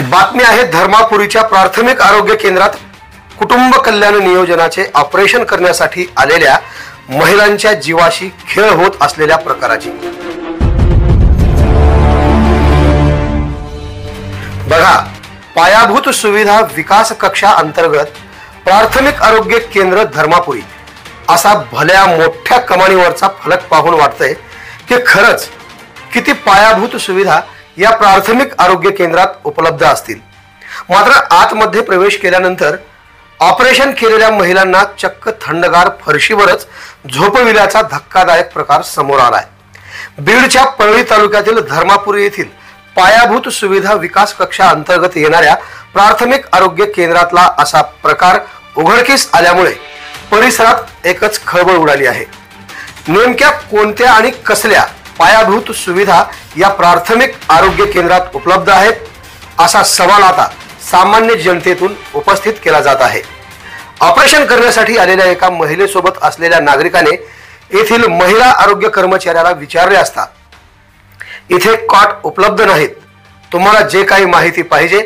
बातमी आहे धर्मापुरीच्या प्राथमिक आरोग्य केंद्रात कुटुंब कल्याण नियोजनाचे ऑपरेशन करण्यासाठी आलेल्या महिलांच्या जीवाशी खेळ होत असलेल्या प्रकाराची। बघा, पायाभूत सुविधा विकास कक्षा अंतर्गत प्राथमिक आरोग्य केंद्र धर्मापुरी असा भल्या मोठ्या कमानीवरचा फलक पाहून वाटतंय की खरंच किती पायाभूत सुविधा या प्राथमिक आरोग्य केंद्रात उपलब्ध असतील। मात्र आतमध्ये प्रवेश केल्यानंतर ऑपरेशन केलेल्या महिलांना चक्क थंडगार फरशीवरच झोपविल्याचा धक्कादायक प्रकार समोर आलाय। बीडच्या परळी तालुक्यातील धर्मापुरी येथील पायाभूत सुविधा विकास कक्षा अंतर्गत येणाऱ्या प्राथमिक आरोग्य केंद्रातला असा प्रकार उघडकीस आल्यामुळे परिसरात एकच खळबळ उडाली आहे। नेमक्या कोणत्या आणि कसल्या पायाभूत सुविधा या प्राथमिक आरोग्य केंद्रात उपलब्ध आहेत असा सवाल आता सामान्य जनतेतून उपस्थित केला जात आहे। ऑपरेशन करण्यासाठी आलेल्या एका महिलेसोबत असलेल्या नागरिकाने येथील महिला आरोग्य कर्मचाऱ्याला विचारले असता इथे कॉट उपलब्ध नाहीत, तुम्हाला जे काही माहिती पाहिजे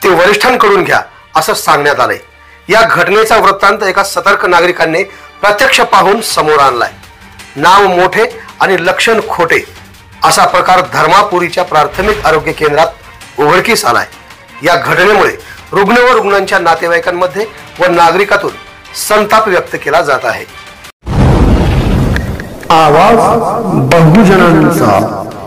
ते वरिष्ठांकडून घ्या असं सांगण्यात आलंय। या घटनेचा वृत्तांत एका सतर्क नागरिकांनी प्रत्यक्ष पाहून समोर आणलाय। नाव मोठे आणि लक्षण खोटे असा प्रकार धर्मापुरीच्या प्राथमिक आरोग्य केंद्रात उघडकीस आलाय। या घटनेमुळे रुग्ण व रुग्णांच्या नातेवाईकांमध्ये व नागरिकातून संताप व्यक्त केला जात आहे। आवाज बहुजनांचा।